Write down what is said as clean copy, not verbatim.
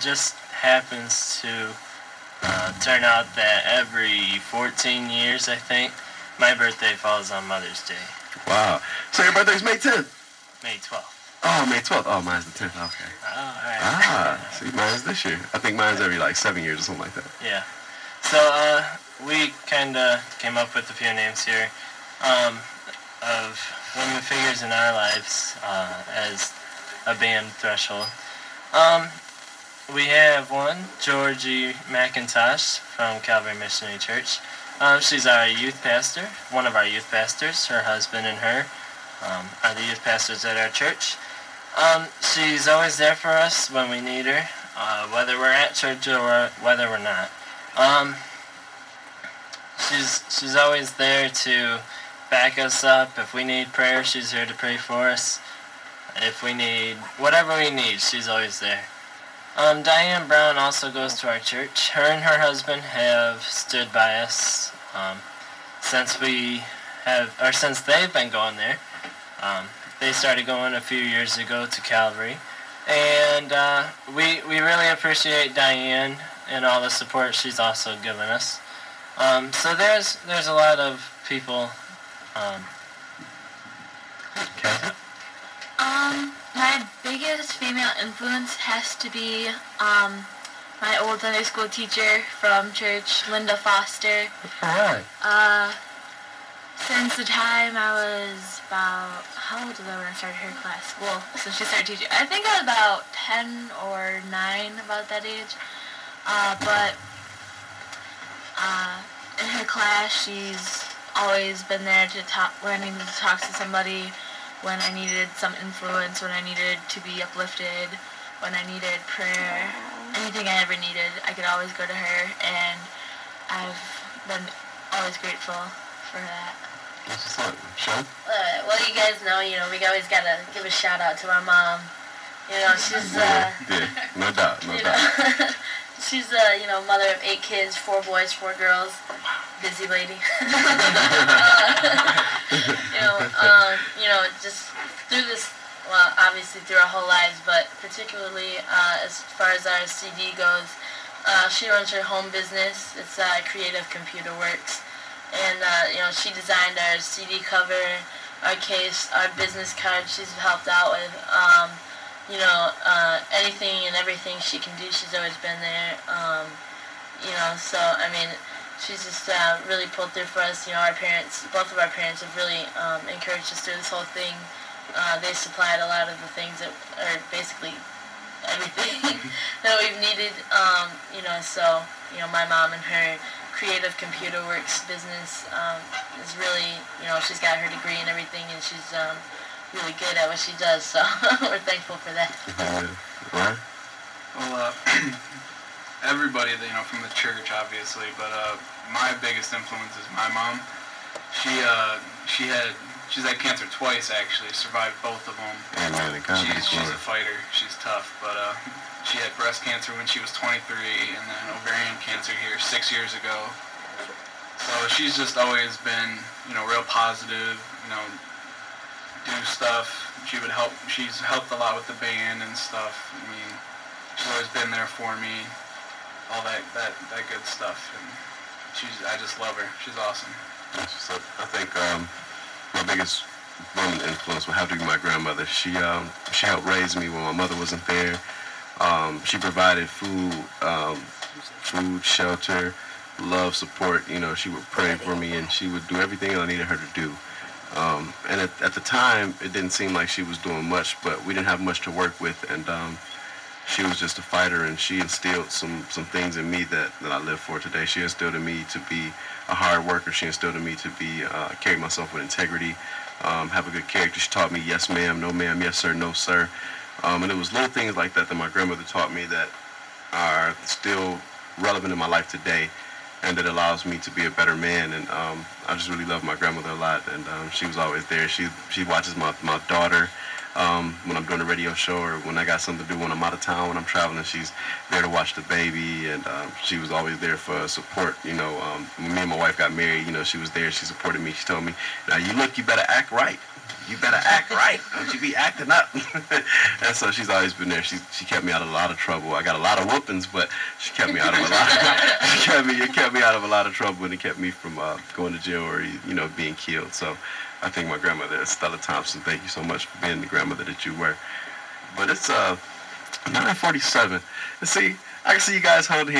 just happens to turn out that every 14 years, I think, my birthday falls on Mother's Day, Wow. So your birthday's May 10th? May 12th. Oh, May 12th. Oh, mine's the 10th. Okay. Oh, all right. See, mine's this year. I think mine's every like 7 years or something like that. Yeah. So we kind of came up with a few names here of women figures in our lives as a band threshold. We have one, Georgie McIntosh from Calvary Missionary Church. She's our youth pastor, one of our youth pastors. Her husband and her are the youth pastors at our church. She's always there for us when we need her, whether we're at church or whether we're not. She's always there to back us up. If we need prayer, she's here to pray for us. If we need whatever we need, she's always there. Diane Brown also goes to our church. Her and her husband have stood by us since they've been going there. They started going a few years ago to Calvary, and we really appreciate Diane and all the support she's also given us. So there's a lot of people. Kathy? My biggest female influence has to be my old Sunday school teacher from church, Linda Foster. All right. Since the time I was about, how old was I when I started her class? Well, since she started teaching, I think I was about 10 or 9, about that age. But in her class, she's always been there to when I needed to talk to somebody, when I needed some influence, when I needed to be uplifted, when I needed prayer. Anything I ever needed, I could always go to her, and I've been always grateful for that. What's up, Sean? Well, you guys know, we always gotta give a shout out to my mom. She's Yeah, no doubt. she's mother of 8 kids, 4 boys, 4 girls. Busy lady. Just through this, well, obviously through our whole lives, but particularly as far as our CD goes, she runs her home business. It's Creative Computer Works. And, she designed our CD cover, our case, our business card. She's helped out with, anything and everything she can do. She's always been there. She's just really pulled through for us. Our parents, both of our parents have really encouraged us through this whole thing. They supplied a lot of the things that are basically everything that we've needed. My mom and her Creative Computer Works business is really, she's got her degree and everything, and she's really good at what she does, so we're thankful for that. Right? Well, everybody, from the church, obviously, but my biggest influence is my mom. She's had cancer twice, actually, survived both of them. She's a fighter. She's tough, but she had breast cancer when she was 23, and then ovarian cancer here 6 years ago. So she's just always been, real positive, do stuff. She's helped a lot with the band and stuff. I mean, she's always been there for me, all that good stuff, and I just love her. She's awesome. So I think my biggest woman influence would have to be my grandmother. She helped raise me when my mother wasn't there. She provided food, shelter, love, support. She would pray for me, and she would do everything I needed her to do. And at the time, it didn't seem like she was doing much, but we didn't have much to work with, and she was just a fighter, and she instilled some things in me that I live for today. She instilled in me to be a hard worker. She instilled in me to be carry myself with integrity, have a good character. She taught me yes ma'am, no ma'am, yes sir, no sir. And it was little things like that my grandmother taught me that are still relevant in my life today, and that allows me to be a better man. And I just really love my grandmother a lot, and she was always there. She watches my daughter. When I'm doing a radio show or when I got something to do when I'm out of town, when I'm traveling, she's there to watch the baby, and she was always there for support. You know, when me and my wife got married, you know, she was there. She supported me. She told me, "Now you look, you better act right. You better act right. Don't you be acting up." And so she's always been there. She kept me out of a lot of trouble. I got a lot of whoopings, but she kept me out of a lot. It kept me out of a lot of trouble, and it kept me from going to jail or being killed. So I think my grandmother, Stella Thompson. Thank you so much for being the grandmother that you were. But it's 9:47. And see, I can see you guys holding hands.